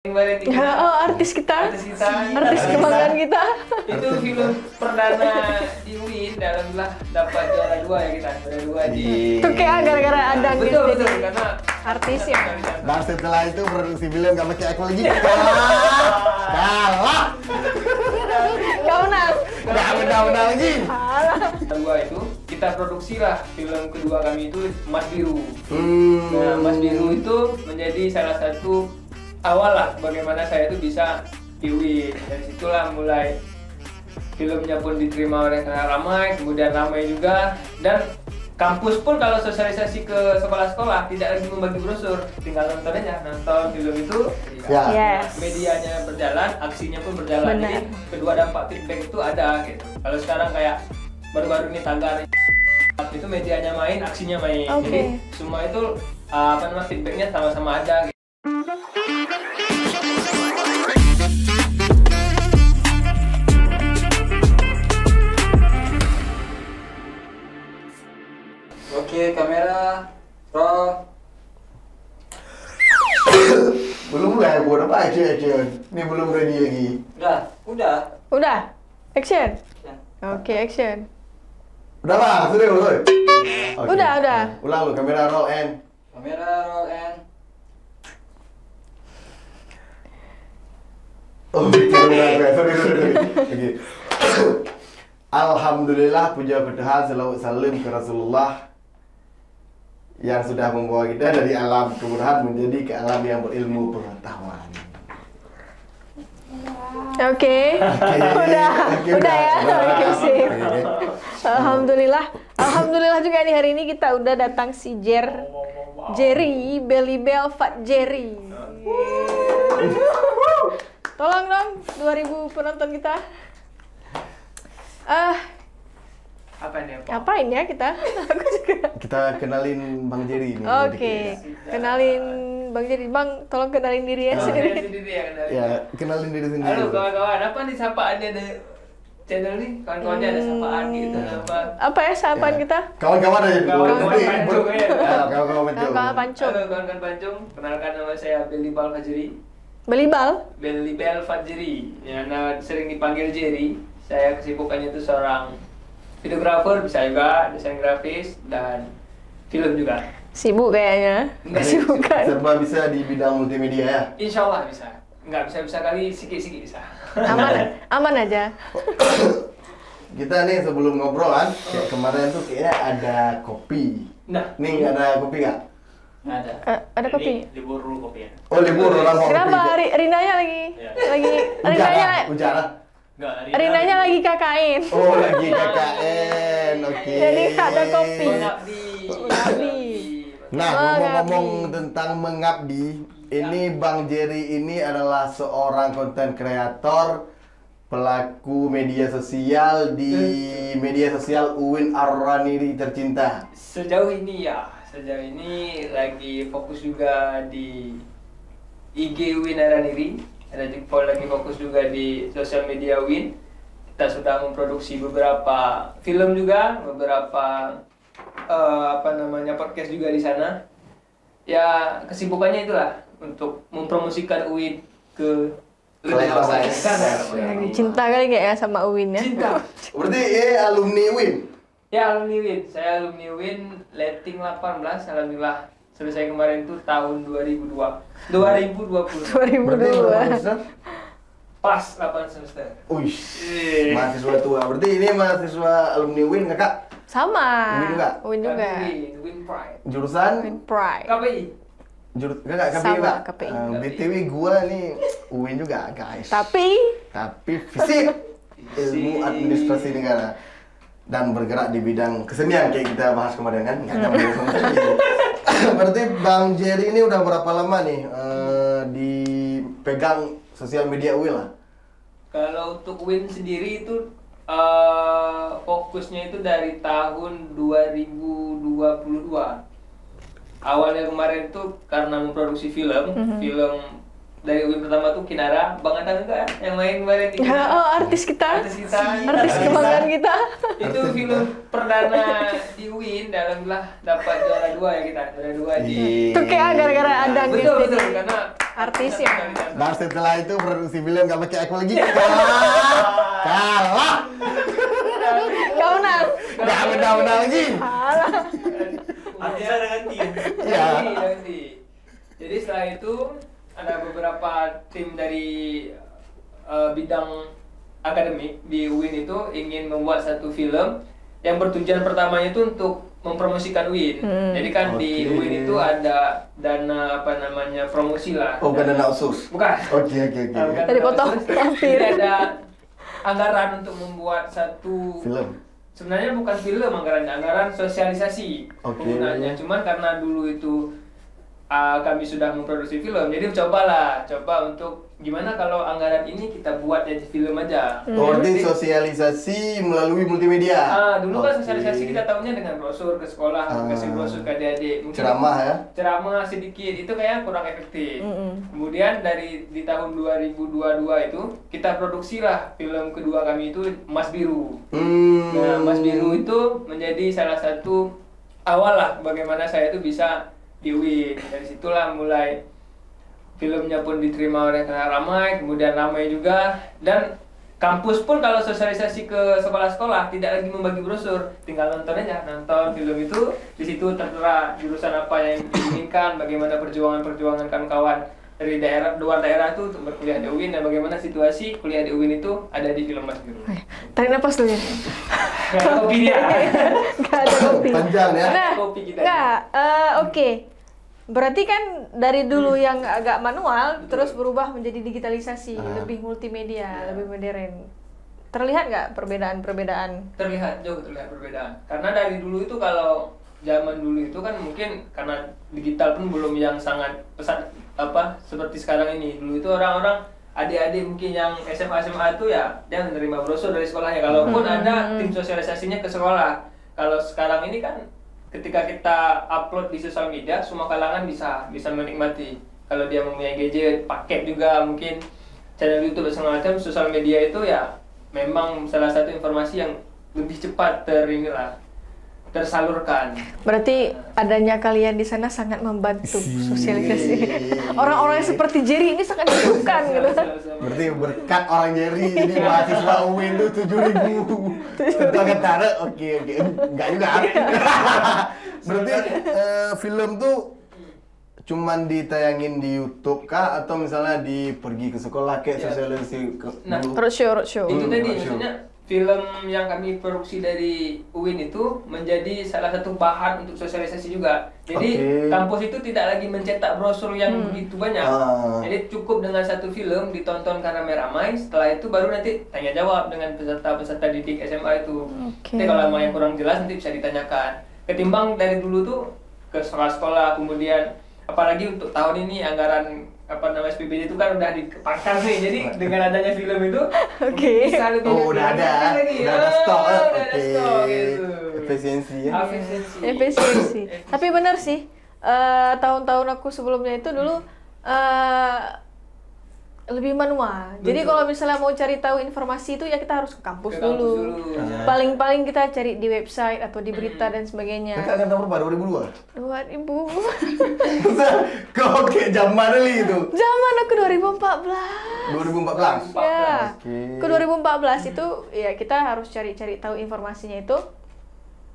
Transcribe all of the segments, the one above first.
Oh, artis kita, artis kebanggaan kita. Itu film perdana di UIN, alhamdulillah dapat juara 2 ya kita, juara 2 di. Itu kayak gara-gara ada betul karena artis ya. Dan setelah itu produksi film gak pakai aku lagi. Kalah. Gak menang. Gak menang lagi. Kedua itu kita produksi lah film kedua kami itu Mas Biru. Nah, Mas Biru itu menjadi salah satu awal lah bagaimana saya itu bisa di UIN. Dari situlah mulai filmnya pun diterima oleh ramai, kemudian ramai juga, dan kampus pun kalau sosialisasi ke sekolah-sekolah tidak lagi membagi brosur, tinggal nonton aja, nonton film itu ya. Yes. Medianya berjalan, aksinya pun berjalan. Benar. Jadi kedua dampak feedback itu ada gitu. Kalau sekarang kayak baru-baru ini tagar itu medianya main, aksinya main. Jadi semua itu feedbacknya sama-sama ada gitu. Oke, kamera, roll. Belum lah, buat apa action? Ini belum ready lagi. Udah. Udah, action. Ya. Oke, action. Udah bang, sudah belum? Okay. Udah. Ulang lu, kamera roll and. Kamera, roll and. Oh, sorry. Oke. Alhamdulillah, puja Tuhan, selawat salam ke Rasulullah yang sudah membawa kita dari alam kebodohan menjadi ke alam yang berilmu pengetahuan. Oke. Udah ya. Oke, sip. Alhamdulillah juga nih hari ini kita udah datang si Jerry Belibel Fat Jerry. Tolong dong 2000 penonton kita. Ngapain ya kita? Aku juga. Kita kenalin Bang Jerry ini. Oke. Kenalin Bang Jerry. Bang, tolong kenalin diri ya sendiri. Ya, kenalin diri sendiri. Halo kawan-kawan, apa nih sapaannya dari channel nih? Kawan-kawannya ada sapaan gitu apa? Apa ya sapaan kita? Kawan-kawan aja. Kawan-kawan Pancung ya. Kawan-kawan Pancung. Kawan Pancung. Halo kawan-kawan Pancung, kenalkan nama saya Belibel Fajri. Belibel Fajri, yang sering dipanggil Jerry. Saya kesibukannya itu seorang videografer, bisa juga desain grafis dan film juga. Sibuk kayaknya. Kesibukan. Serba bisa di bidang multimedia ya? Insya Allah bisa. Nggak bisa kali, sikit-sikit bisa. Aman aja. Kita nih sebelum ngobrol kan, kayak kemarin tuh kayaknya ada kopi. Nah, nih ada kopi nggak? Ada. Ada kopi. Libur dulu kopi ya. Oh libur orang mau kopi. Kenapa Rinanya lagi? Hujan. Rinanya lagi KKN. Oh lagi KKN, oke. Jadi ada kopi. mengabdi. Nah, ngomong-ngomong tentang mengabdi, ini Bang Jerry ini adalah seorang konten kreator, pelaku media sosial di media sosial UIN Ar-Raniri tercinta. Sejauh ini lagi fokus juga di IG UIN Ar-Raniri. Ada juga lagi fokus juga di sosial media UIN. Kita sudah memproduksi beberapa film juga, beberapa podcast juga di sana. Ya kesibukannya itulah untuk mempromosikan UIN ke lebih luas. Cinta kali nggak ya sama UIN ya? Cinta. Berarti alumni UIN? Ya alumni UIN. Saya alumni UIN letting 18. Alhamdulillah selesai kemarin tuh tahun 2020. Pas 8 semester. Wih, mahasiswa tua. Berarti ini mahasiswa alumni UIN nggak kak? Sama. UIN juga. UIN Pride. Jurusan? UIN Pride. KPI. Nggak KPI Sama, nggak? KPI. BTW gua nih UIN juga guys. Tapi fisik, ilmu administrasi negara dan bergerak di bidang kesenian kayak kita bahas kemarin kan? Nggak nyambung sama sekali. Berarti Bang Jerry ini udah berapa lama nih dipegang sosial media UIN lah? Kalau untuk UIN sendiri itu fokusnya itu dari tahun 2022. Awalnya kemarin tuh karena memproduksi film dari UIN pertama tuh Kinara, Bang Anta juga yang main kemarin di Kinara. oh artis kita. Artis kebanggaan kita. Itu film perdana di UIN, alhamdulillah dapat juara 2 ya kita, juara 2 di. Itu kayak gara-gara ada Betul karena Artisnya. Dan setelah itu produksi film nggak pakai aku lagi. Kalah. Kau menang. Nggak menang lagi. Artisnya dengan tim. Iya. Ganti. Jadi setelah itu ada beberapa tim dari bidang akademik di UIN itu ingin membuat satu film yang bertujuan pertamanya itu untuk mempromosikan UIN. Jadi kan di Oke. UIN itu ada dana promosi lah. Oh, bukan dana khusus. Bukan. Oke. Bukan Tadi dana potong khusus. hampir. Jadi ada anggaran untuk membuat satu Film. sebenarnya bukan film anggaran sosialisasi Oke. penggunaannya. Cuman karena dulu itu kami sudah memproduksi film, jadi coba untuk gimana kalau anggaran ini kita buat jadi film aja. Berarti sosialisasi melalui multimedia. Dulu kan Oke. sosialisasi kita tahunya dengan brosur ke sekolah, kasih brosur ke adik-adik. Mungkin Ceramah ya. ceramah sedikit itu kayak kurang efektif. Kemudian di tahun 2022 itu kita produksilah film kedua kami itu Mas Biru. Nah, Mas Biru itu menjadi salah satu awal lah bagaimana saya itu bisa di UIN. Dari situlah mulai filmnya pun diterima oleh kena ramai, kemudian ramai juga, dan kampus pun kalau sosialisasi ke sekolah-sekolah tidak lagi membagi brosur, tinggal nonton aja, nonton film itu, di situ tertera jurusan apa yang diinginkan, bagaimana perjuangan kawan-kawan dari luar daerah itu untuk berkuliah di UIN, dan bagaimana situasi kuliah di UIN itu ada di film Mas Biru. Tarik napas dulu ya. Gak ada kopi dia. Gak ada kopi. Panjang ya. Nah, Kopi kita. nggak, oke. Berarti kan dari dulu yang agak manual, terus berubah menjadi digitalisasi, lebih multimedia, lebih modern. Terlihat nggak perbedaan-perbedaan? Terlihat perbedaan. Karena dari dulu itu kalau zaman dulu itu kan mungkin karena digital pun belum yang sangat pesat seperti sekarang ini. Dulu itu orang-orang adik-adik mungkin yang SMA itu ya dia menerima brosur dari sekolahnya. Kalaupun ada tim sosialisasinya ke sekolah. Kalau sekarang ini kan ketika kita upload di sosial media, semua kalangan bisa menikmati. Kalau dia mempunyai gadget, paket juga mungkin channel YouTube dan segala macam, sosial media itu ya memang salah satu informasi yang lebih cepat tersalurkan. Berarti adanya kalian di sana sangat membantu sosialisasi. Orang-orang yang seperti Jerry ini sangat dibutuhkan gitu. Berarti berkat orang Jerry ini mahasiswa UIN itu 7.000 tentang Kentara. Oke. Enggak juga. Berarti film tuh cuman ditayangin di YouTube kah atau misalnya pergi ke sekolah kayak sosialisasi ke Nah, roadshow. Itu tadi roadshow. maksudnya film yang kami produksi dari UIN itu menjadi salah satu bahan untuk sosialisasi juga. Jadi Oke. kampus itu tidak lagi mencetak brosur yang begitu banyak. Ah. Jadi cukup dengan satu film ditonton karena ramai. Setelah itu baru nanti tanya jawab dengan peserta didik SMA itu. Oke. Nanti kalau mau yang kurang jelas nanti bisa ditanyakan. Ketimbang dari dulu tuh ke sekolah-sekolah, kemudian apalagi untuk tahun ini anggaran SPBD itu kan udah dipangkas nih. Jadi dengan adanya film itu Oke. bisa lebih udah ada stok. udah Oke. ada stok gitu. Efisiensi ya. Efisiensi. Tapi benar sih, tahun-tahun aku sebelumnya itu dulu lebih manual. Jadi Betul. kalau misalnya mau cari tahu informasi itu ya kita harus ke kampus Ke kampus dulu. dulu. Paling-paling kita cari di website atau di berita dan sebagainya. Kakak angkatan berapa? 2002? Buat ibu. Kau kayak jam mana li itu? Zaman aku 2014. 2014? Ya. Oke. Ke 2014 itu ya kita harus cari-cari tahu informasinya itu.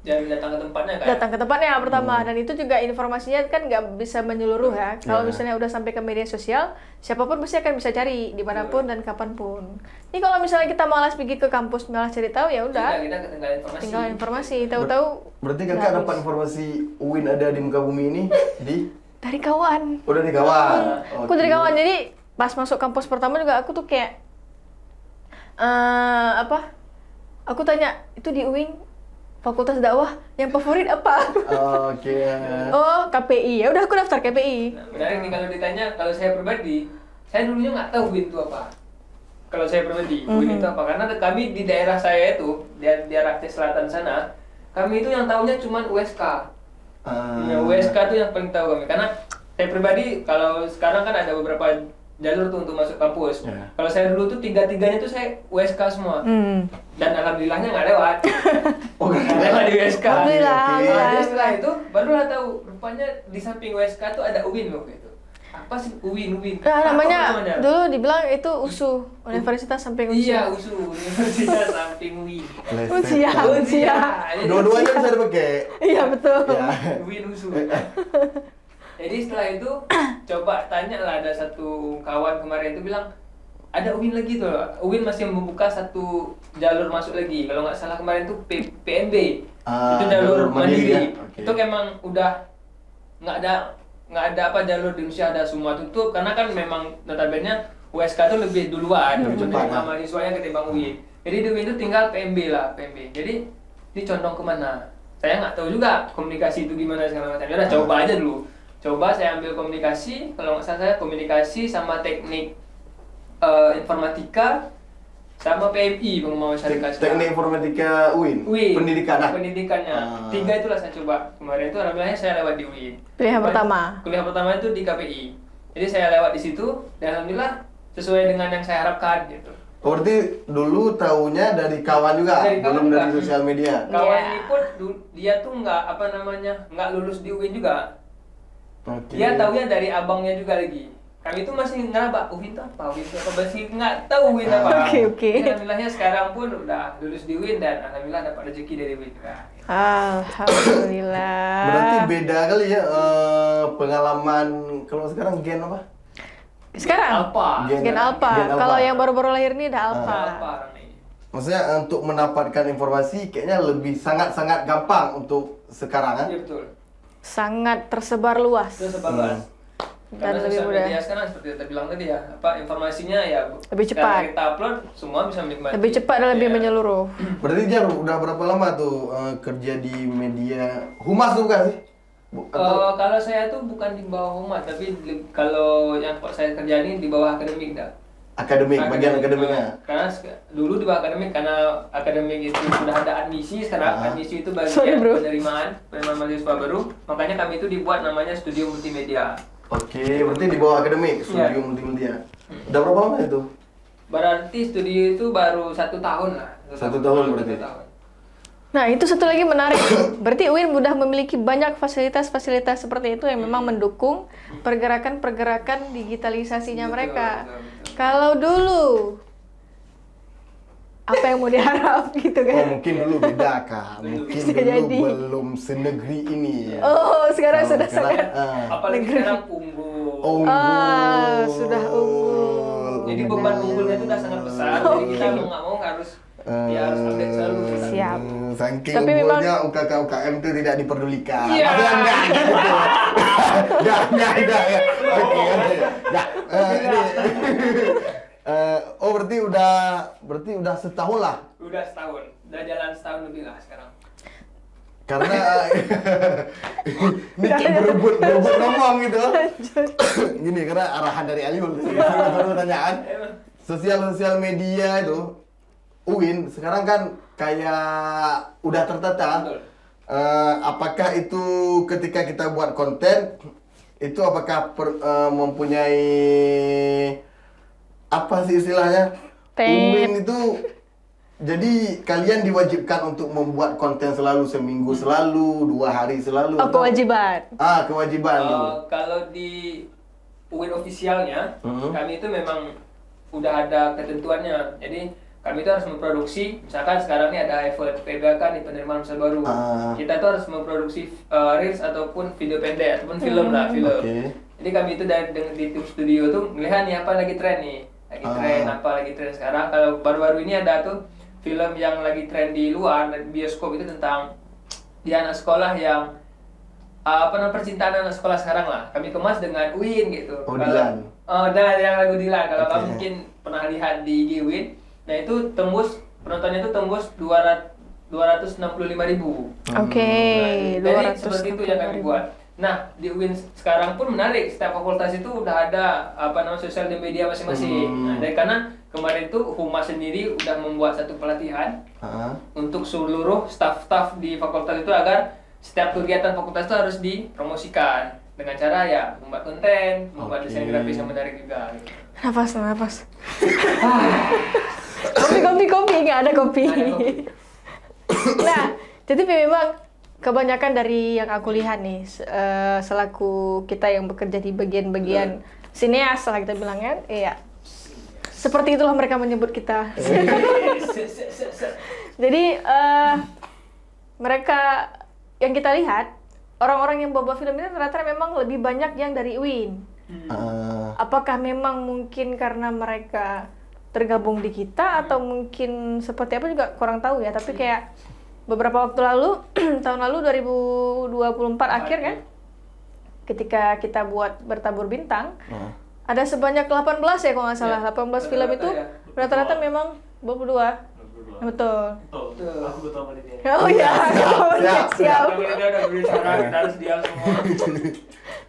Jangan datang ke tempatnya kan? Datang ke tempatnya yang pertama, dan itu juga informasinya kan nggak bisa menyeluruh ya. Kalau Ya. misalnya udah sampai ke media sosial, siapapun pasti akan bisa cari dimanapun dan kapanpun. Ini kalau misalnya kita malas pergi ke kampus, malas cari tahu ya udah, Kita ketinggalan informasi. tinggal informasi. Tahu-tahu Berarti udah kakak habis. dapat informasi UIN ada di muka bumi ini dari kawan. udah di kawan. Aku dari kawan, jadi pas masuk kampus pertama juga aku tuh kayak aku tanya itu di UIN Fakultas Dakwah yang favorit apa? Oke. Oh, KPI. Ya udah aku daftar KPI. Nah, menarik nih kalau ditanya, kalau saya pribadi, saya dulunya nggak tahu UIN itu apa. Kalau saya pribadi, UIN itu apa? Karena kami di daerah saya itu, di daerah Aceh Selatan sana, kami itu yang tahunya cuma USK. Nah, USK itu yang paling tahu kami. Karena saya pribadi, kalau sekarang kan ada beberapa jalur tuh untuk masuk kampus. Ya. Kalau saya dulu tuh tiga-tiganya tuh saya USK semua. Dan alhamdulillahnya nggak lewat. Oh, Nggak lewat di USK. Alhamdulillah. Oke. Nah, jadi setelah itu barulah tahu rupanya di samping USK tuh ada UIN loh gitu. apa sih UIN? Nah, Apa namanya dulu dibilang itu USU, Universitas Samping Usia. Iya, USU, Universitas Samping UIN. Usia. Dua-duanya bisa dipakai. Iya betul. Ya. UIN USU. Jadi setelah itu coba tanya lah, ada satu kawan kemarin itu bilang ada UIN lagi tuh. UIN masih membuka satu jalur masuk lagi. Kalau nggak salah kemarin tuh PNB. Itu jalur mandiri. Ya? Okay. Itu emang udah nggak ada apa jalur di Indonesia, ada semua tutup karena kan memang notabene USK tuh lebih duluan menerima mahasiswanya ketimbang UIN. Jadi di UIN itu tinggal PMB lah, PMB. Jadi ini condong kemana? Saya nggak tahu juga komunikasi itu gimana segala macam. Ya udah coba aja dulu. Coba saya ambil komunikasi, kalau nggak salah saya komunikasi sama teknik informatika sama PMI, pengembangan syarikat. Teknik informatika UIN. Pendidikan. Pendidikannya. 3 itulah saya coba. Kemarin itu alhamdulillah saya lewat di UIN. Pilihan pertama. Kuliah pertama itu di KPI. Jadi saya lewat di situ dan alhamdulillah sesuai dengan yang saya harapkan gitu. Oh, berarti dulu tahunya dari kawan juga, belum dari sosial media. Kawan ini pun dia tuh nggak lulus di UIN juga. Okay. Dia tahunya dari abangnya juga lagi. Kami itu masih ngeraba, UIN itu apa? Masih nggak tahu UIN apa. Oke. Alhamdulillahnya sekarang pun udah lulus di UIN dan alhamdulillah dapat rezeki dari UIN juga. Alhamdulillah. Berarti beda kali ya pengalaman kalau sekarang gen apa? Sekarang? Alpha. Gen Alpha. Kalau yang baru-baru lahir ini udah Alpha. Alpha orang ini. Maksudnya untuk mendapatkan informasi kayaknya lebih sangat-sangat gampang untuk sekarang kan? Iya betul. Sangat tersebar luas. Itu sebab karena Dan lebih sosial mudah. media sekarang seperti kita bilang tadi ya, informasinya ya Lebih cepat. sekarang kita upload semua bisa menikmati. Lebih cepat dan lebih Iya. menyeluruh. Berarti Jar udah berapa lama tuh kerja di media humas tuh kan sih? Kalau saya tuh bukan di bawah humas, tapi kalau yang saya kerjain di bawah akademik dah. Bagian akademiknya. Karena dulu di bawah akademik, karena akademik itu sudah ada admisi, sekarang admisi itu Sorry, bagian bro. penerimaan mahasiswa baru. Makanya kami itu dibuat namanya Studio Multimedia. Oke, berarti di bawah akademik, studio multimedia. Udah berapa lama itu? Berarti studio itu baru 1 tahun lah. 1 tahun berarti. 1 tahun. Nah, itu satu lagi menarik. Berarti UIN sudah memiliki banyak fasilitas-fasilitas seperti itu yang memang mendukung pergerakan-pergerakan digitalisasinya Betul, mereka. betul. Kalau dulu apa yang mau diharap gitu Oh, kan? mungkin dulu beda Kak. Mungkin Bisa dulu jadi. belum senegeri ini. Oh, sekarang Kalau sudah sangat Apalagi sekarang unggul. unggul. sudah unggul. Jadi beban unggulnya itu udah sangat besar. Jadi kita mau nggak mau harus harus update selalu. Siap. Saking Tapi unggulnya UKM itu tidak diperdulikan. Iya. Enggak gitu. Enggak ya. Oke. Enggak. Oh berarti udah setahun lah. Udah setahun. Udah jalan setahun lebih lah sekarang. Karena ini kayak berebut ngomong gitu. Gini karena arahan dari Aliul. Pertanyaan. Sosial media itu UIN sekarang kan kayak udah tertata. Betul. Apakah itu ketika kita buat konten itu apakah mempunyai apa sih istilahnya? UIN itu jadi kalian diwajibkan untuk membuat konten selalu seminggu selalu, 2 hari selalu. Oh, kewajiban. Kewajiban tuh. Kalau di UIN ofisialnya, kami itu memang udah ada ketentuannya. Jadi kami itu harus memproduksi, misalkan sekarang ini ada event PBK nih, penerimaan mahasiswa baru. Kita tuh harus memproduksi reels ataupun video pendek ataupun film lah, film. Okay. Jadi kami itu di tim studio tuh melihat nih apa lagi tren nih, apa lagi tren sekarang. Kalau baru-baru ini ada tuh film yang lagi tren di luar bioskop itu tentang dia anak sekolah yang percintaan anak sekolah sekarang lah. Kami kemas dengan UIN gitu. Dilan. Yang lagu Dilan. Kalau kamu mungkin pernah lihat di UIN, nah itu penontonnya itu tembus 265.000. Oke, Jadi seperti itu yang kami buat. Nah, di UIN sekarang pun menarik, setiap fakultas itu udah ada sosial media masing-masing. Nah, dari karena kemarin itu Humas sendiri udah membuat satu pelatihan untuk seluruh staf-staf di fakultas itu agar setiap kegiatan fakultas itu harus dipromosikan dengan cara ya membuat konten, membuat desain grafis yang menarik juga. Gitu. Nafas. Kopi, nggak ada kopi. Nah, jadi memang kebanyakan dari yang aku lihat nih, selaku kita yang bekerja di bagian-bagian sineas lah kita bilangnya, iya. Seperti itulah mereka menyebut kita. Jadi mereka yang kita lihat, orang-orang yang bawa film ini ternyata memang lebih banyak yang dari UIN. Apakah memang mungkin karena mereka tergabung di kita atau mungkin seperti apa juga kurang tahu ya. Tapi kayak beberapa waktu lalu, tahun lalu 2024 akhir kan, ketika kita buat Bertabur Bintang, ada sebanyak 18 ya kalau nggak salah, 18 film itu rata-rata memang 22. Betul. Aku betul sama dia. Oh iya, siap. Kita udah berbicara, kita harus diam semua.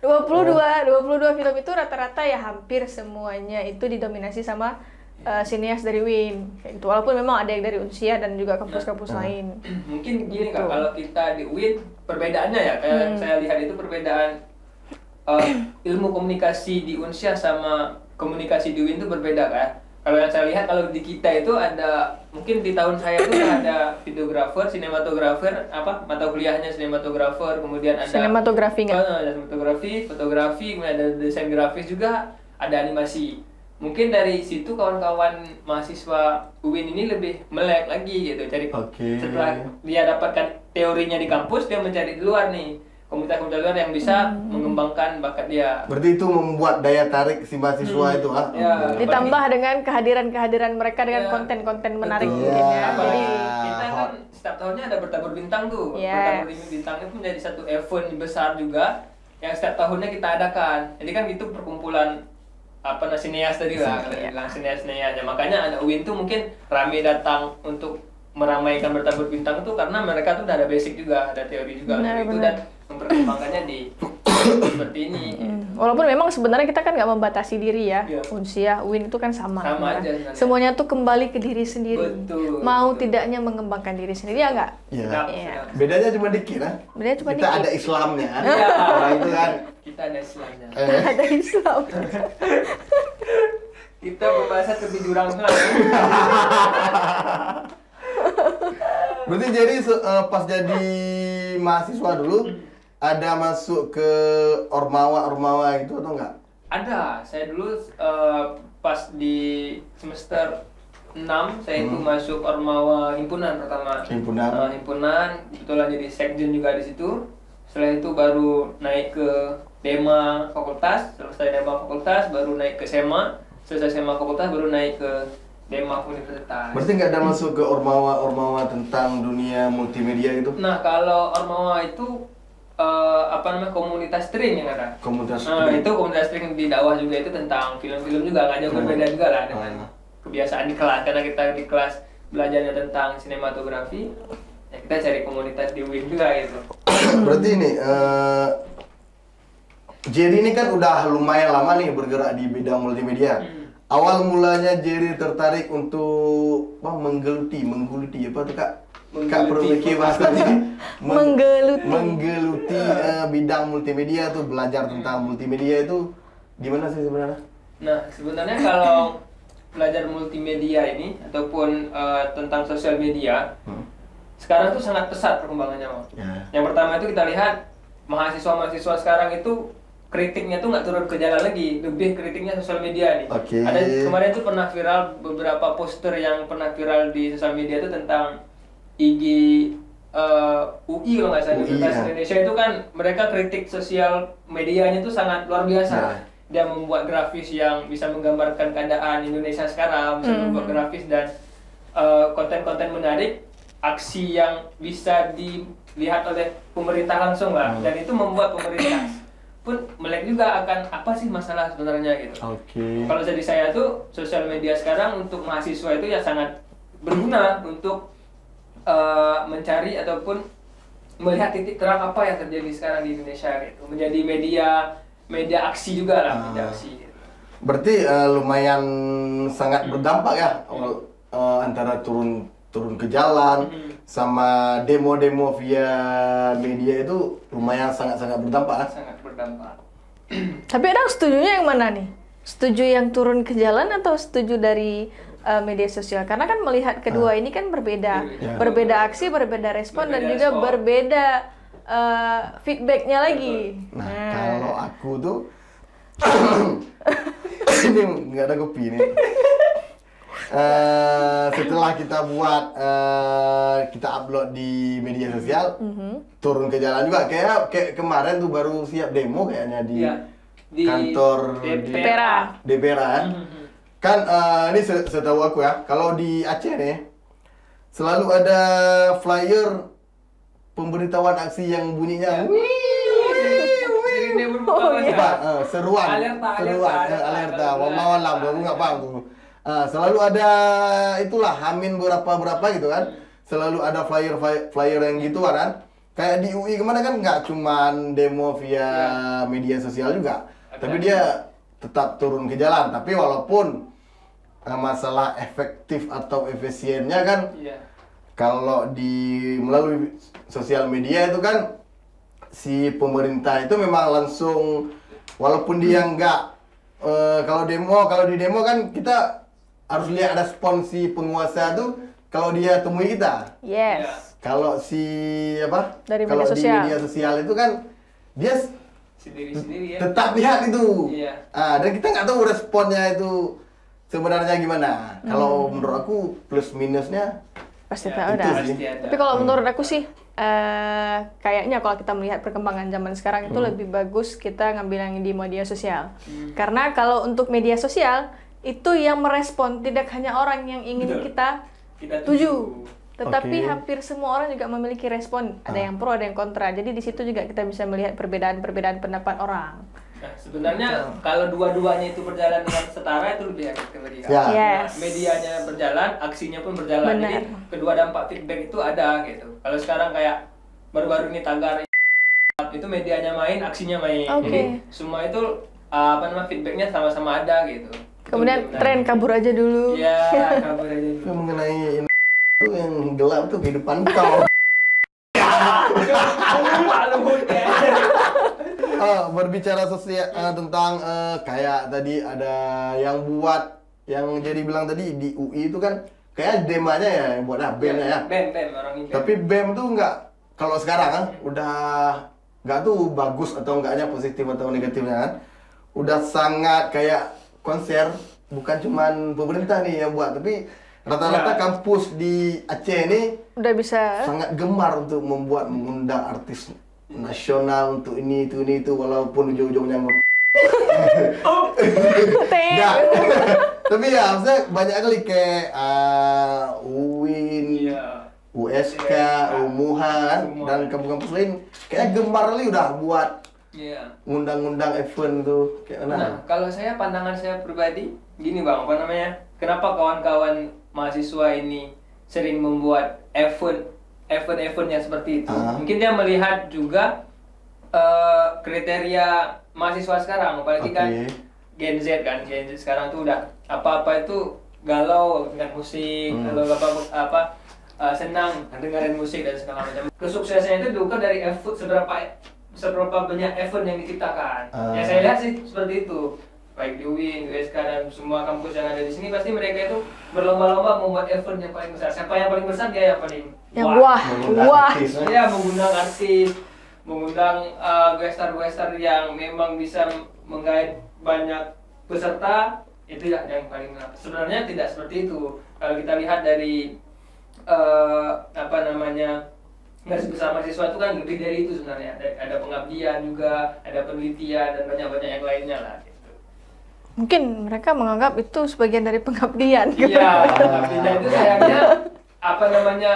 22 film itu rata-rata ya hampir semuanya itu didominasi sama sineas dari UIN. Kayak gitu. Walaupun memang ada yang dari Unsia dan juga kampus-kampus lain. Mungkin gini Kak, kalau kita di UIN perbedaannya ya, kayak saya lihat itu perbedaan ilmu komunikasi di Unsia sama komunikasi di UIN itu berbeda kan. Kalau yang saya lihat, kalau di kita itu ada, mungkin di tahun saya itu ada videografer, sinematografer, mata kuliahnya sinematografer, kemudian ada sinematografi nggak? Ada sinematografi, fotografi, kemudian ada desain grafis juga, ada animasi. Mungkin dari situ kawan-kawan mahasiswa UIN ini lebih melek lagi gitu, setelah dia dapatkan teorinya di kampus, dia mencari di luar nih. Komunitas-komunitas luar yang bisa mengembangkan bakat dia. Berarti itu membuat daya tarik si mahasiswa itu, Ya, ditambah dengan kehadiran mereka dengan konten-konten menarik mungkin ya. Jadi Jadi kita kan setiap tahunnya ada Bertabur Bintang tuh. Yes. Bertabur Bintang itu menjadi satu event besar juga yang setiap tahunnya kita adakan. Jadi kan itu perkumpulan sineas tadi lah, kalau bilang sineas-sineasnya. Makanya ada UIN tuh mungkin rame datang untuk meramaikan Bertabur Bintang itu karena mereka tuh udah ada basic juga, ada teori juga untuk itu dan memperkembangkannya di seperti ini. Walaupun memang sebenarnya kita kan nggak membatasi diri ya. Iya. Unsia, UIN itu kan sama Sama kan? aja sebenarnya. Semuanya tuh kembali ke diri sendiri. Betul, Mau betul. tidaknya mengembangkan diri sendiri ya nggak? Iya. Iya. Bedanya cuma dikit, Bedanya cuma kita dikit. ada Islamnya, Iya. orang itu kan. Kita ada Islamnya. Ada Islam. Kita berbahasa lebih jurang lah. Berarti jadi pas jadi mahasiswa dulu ada masuk ke ormawa gitu atau enggak? Ada, saya dulu pas di semester 6 saya itu masuk ormawa himpunan pertama. Himpunan. Himpunan, kebetulan jadi sekjen juga di situ. Setelah itu baru naik ke Dema fakultas, selesai Dema fakultas baru naik ke SEMA, selesai SEMA fakultas baru naik ke Dema universitas. Berarti nggak ada masuk ke ormawa tentang dunia multimedia gitu? Nah, kalau ormawa itu komunitas string yang ada. Komunitas Itu komunitas string di dakwah juga itu tentang film-film juga, nggak jauh berbeda juga lah dengan kebiasaan di kelas, karena kita di kelas belajarnya tentang sinematografi, ya kita cari komunitas di UIN juga gitu. Berarti ini Jerry ini kan udah lumayan lama nih bergerak di bidang multimedia. Awal mulanya Jerry tertarik untuk menggeluti apa tuh Kak? Kak perbaiki bahasanya. Menggeluti bidang multimedia tuh, belajar tentang multimedia itu gimana sih sebenarnya? Nah, sebenarnya kalau belajar multimedia ini ataupun tentang sosial media, sekarang tuh sangat pesat perkembangannya, Mas. Yang pertama itu kita lihat mahasiswa-mahasiswa sekarang itu kritiknya tuh nggak turun ke jalan lagi, lebih kritiknya sosial media nih. Ada kemarin tuh pernah viral beberapa poster yang pernah viral di sosial media itu tentang IG UI kalau nggak salah, Universitas Indonesia itu kan mereka kritik sosial medianya tuh sangat luar biasa. Dia membuat grafis yang bisa menggambarkan keadaan Indonesia sekarang, bisa membuat grafis dan konten-konten menarik, aksi yang bisa dilihat oleh pemerintah langsung lah, dan itu membuat pemerintah pun melek juga akan apa sih masalah sebenarnya gitu. Kalau jadi saya tuh sosial media sekarang untuk mahasiswa itu ya sangat berguna untuk mencari ataupun melihat titik terang apa yang terjadi sekarang di Indonesia gitu. Menjadi media aksi juga lah, media aksi. Gitu. Berarti lumayan sangat berdampak ya antara turun ke jalan sama demo-demo via media itu lumayan sangat berdampak. Sangat berdampak. Tapi Adang setujunya yang mana nih? Setuju yang turun ke jalan atau setuju dari media sosial? Karena kan melihat kedua ini kan berbeda aksi, berbeda respon, dan juga berbeda feedbacknya lagi. Nah, kalau aku tuh ini nggak ada kopi nih. Setelah kita buat kita upload di media sosial, turun ke jalan juga kayak kemarin tuh baru siap demo kayaknya di kantor DPRA kan. Ini setahu aku ya, kalau di Aceh nih selalu ada flyer pemberitahuan aksi yang bunyinya seruan alerta malam aku nggak paham tuh. Selalu ada itulah Hamin berapa gitu kan, selalu ada flyer yang gitu kan. Kayak di UI kemana kan nggak cuman demo via media sosial juga, tapi dia tetap turun ke jalan. Tapi walaupun masalah efektif atau efisiennya kan, kalau melalui sosial media itu kan si pemerintah itu memang langsung, walaupun dia nggak kalau di demo kan kita harus lihat respon si penguasa tuh kalau dia temui kita. Yes. Kalau Dari kalau media di media sosial itu kan dia sendiri-sendiri ya. tetap lihat itu. Iya. Dan kita nggak tahu responnya itu sebenarnya gimana. Kalau menurut aku plus minusnya Pasti Ya, ada. itu sih. Tapi kalau menurut aku sih, kayaknya kalau kita melihat perkembangan zaman sekarang itu lebih bagus kita ngambil yang di media sosial. Karena kalau untuk media sosial, itu yang merespon tidak hanya orang yang ingin Betul. kita Kita tuju. Tetapi Oke. hampir semua orang juga memiliki respon. Ada yang pro, ada yang kontra. Jadi di situ juga kita bisa melihat perbedaan-perbedaan pendapat orang. Nah, sebenarnya kalau dua-duanya itu berjalan dengan setara itu lebih efektif lagi kan. Ya. Yes. Medianya berjalan, aksinya pun berjalan. Benar. Jadi kedua dampak feedback itu ada gitu. Kalau sekarang kayak baru-baru ini tagar itu medianya main, aksinya main. Oke. Jadi semua itu feedbacknya sama-sama ada gitu. Kemudian Itu tren kabur aja dulu. Iya, kabur aja Itu dulu. mengenai itu yang gelap tuh kehidupan kau. Berbicara sosial tentang kayak tadi ada yang jadi bilang tadi di UI itu kan kayak demanya ya yang buat BEM ya. BEM orang ini. Tapi BEM tuh nggak, kalau sekarang kan udah nggak tuh bagus atau enggaknya, positif atau negatifnya kan. Udah sangat kayak konser, bukan cuman pemerintah nih yang buat, tapi rata-rata kampus di Aceh ini Udah bisa. sangat gemar untuk mengundang artis nasional untuk ini itu walaupun ujung-ujungnya nggak. Tapi ya maksudnya banyak kali kayak UIN, Iya. USK, UMUHA kan, dan kampus-kampus lain kayak gemar kali udah buat Iya. ngundang-ngundang event tuh kayak Nah, kalau pandangan saya pribadi, gini Bang, kenapa kawan-kawan mahasiswa ini sering membuat event-eventnya seperti itu? Mungkin dia melihat juga kriteria mahasiswa sekarang, apalagi kan Gen Z sekarang tuh udah apa-apa itu galau dengan musik, atau senang dengerin musik dan segala macam. Kesuksesannya itu diukur dari effort seberapa banyak event yang diciptakan. Ya saya lihat sih seperti itu. Baik di UIN, USK dan semua kampus yang ada di sini pasti mereka itu berlomba-lomba membuat event yang paling besar. Siapa yang paling besar dia yang paling Wah. Ya, mengundang artis, mengundang guest-star yang memang bisa menggait banyak peserta, itu ya yang paling besar. Sebenarnya tidak seperti itu. Kalau kita lihat dari garis besar mahasiswa itu kan lebih dari itu sebenarnya. Ada pengabdian juga, ada penelitian dan banyak-banyak yang lainnya lah. Gitu. Mungkin mereka menganggap itu sebagian dari pengabdian. Iya, pengabdian itu sayangnya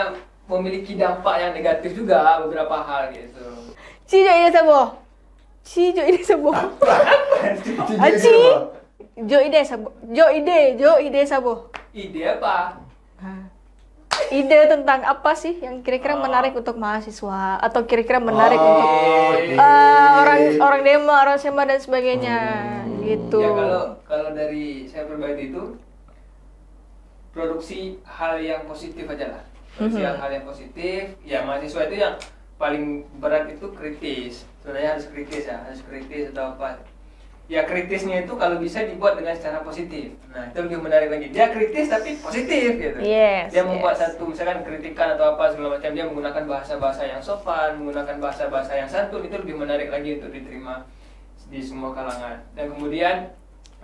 memiliki dampak yang negatif juga beberapa hal gitu. Cijo ide sabo. Aci. Jo ide sabo. Ide apa? Ide tentang apa sih yang kira-kira menarik untuk mahasiswa atau kira-kira menarik untuk orang demo, orang sema dan sebagainya gitu. Ya kalau dari saya pribadi itu produksi hal yang positif aja lah. Produksi hal yang positif. Ya mahasiswa itu yang paling berat itu kritis. Sebenarnya harus kritis atau apa. ya kritisnya itu kalau bisa dibuat dengan secara positif. Nah, itu lebih menarik lagi. Dia kritis tapi positif gitu. Yes, Dia membuat yes. satu misalkan kritikan atau apa segala macam, dia menggunakan bahasa-bahasa yang sopan, menggunakan bahasa-bahasa yang santun, itu lebih menarik lagi untuk diterima di semua kalangan. Dan kemudian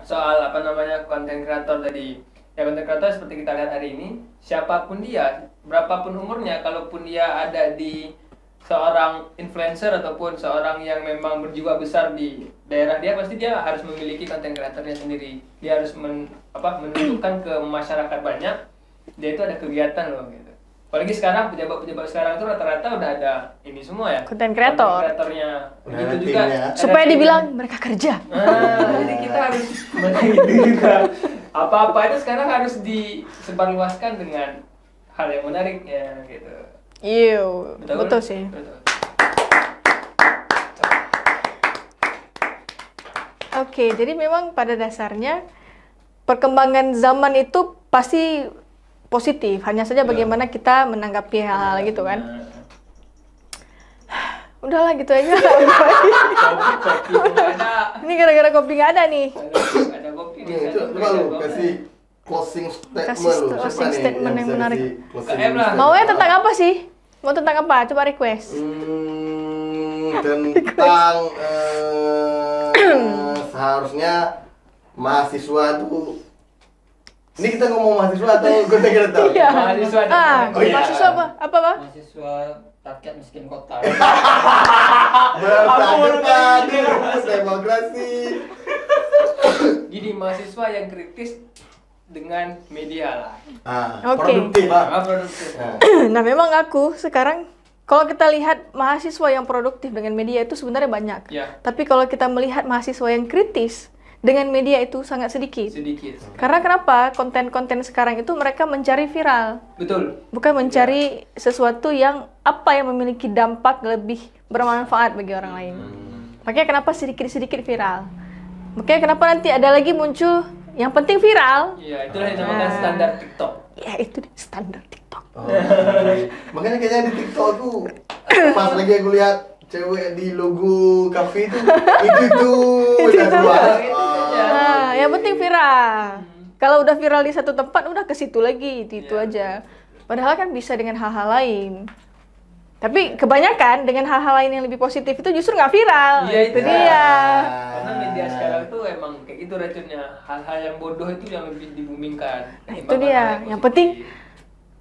soal apa namanya konten kreator tadi. Ya, konten kreator seperti kita lihat hari ini, siapapun dia, berapapun umurnya, kalaupun dia ada di seorang influencer ataupun seorang yang memang berjiwa besar di daerah dia, pasti dia harus memiliki konten kreatornya sendiri. Dia harus menunjukkan ke masyarakat banyak dia itu ada kegiatan loh gitu. Apalagi sekarang pejabat-pejabat sekarang itu rata-rata udah ada ini semua ya. Konten kreator. Konten kreatornya. Begitu Ada juga timnya. ada Supaya timnya. dibilang mereka kerja. Jadi kita harus begitu juga. Apa-apa itu sekarang harus disebarluaskan dengan hal yang menarik ya gitu. Iya, betul sih. Betul. Oke, jadi memang pada dasarnya perkembangan zaman itu pasti positif. Hanya saja bagaimana kita menanggapi hal-hal gitu kan. Udahlah gitu aja. Kopi nggak ada. Ini gara-gara kopi nggak ada nih. Ada kopi di Nih, sana. coba lu kasih closing statement Kasih lu. Siapa closing nih statement yang bisa menarik. kasih closing KM lah. statement? Maunya tentang apa sih? Mau tentang apa? Coba request. Tentang seharusnya mahasiswa tuh, ini kita ngomong mahasiswa atau konten kreator? Iya. Mahasiswa di- Ah, Oh, iya. mahasiswa apa? Apa, Bang? Mahasiswa rakyat miskin kota. Bersatu demokrasi. Jadi mahasiswa yang kritis dengan media lah. Oke. Produktif, Pak. Produktif. Nah. Nah, memang aku sekarang kalau kita lihat mahasiswa yang produktif dengan media itu sebenarnya banyak. Ya, Tapi kalau kita melihat mahasiswa yang kritis dengan media itu sangat sedikit. sedikit. Karena kenapa? Konten-konten sekarang itu mereka mencari viral, Betul. bukan mencari sesuatu yang yang memiliki dampak lebih bermanfaat bagi orang lain. Makanya kenapa sedikit-sedikit viral. Makanya kenapa nanti ada lagi muncul yang penting viral. Iya, itulah yang dinamakan standar TikTok. Ya itu dia, standar TikTok. Makanya kayaknya di TikTok tuh pas lagi aku lihat cewek di logo kafe itu udah keluar. Nah, yang penting viral. Kalau udah viral di satu tempat, udah ke situ lagi, itu aja. Padahal kan bisa dengan hal-hal lain. Tapi kebanyakan dengan hal-hal lain yang lebih positif itu justru nggak viral. Iya, itu itu. dia. Karena media sekarang tuh emang kayak gitu racunnya. Hal-hal yang bodoh itu yang lebih dibumingkan. Nah, itu dia. Yang penting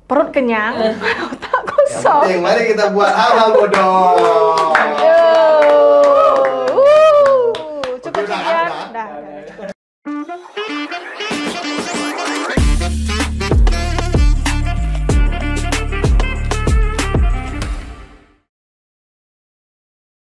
perut kenyang, otak Yang kosong. penting mari kita buat hal-hal bodoh. Ayo.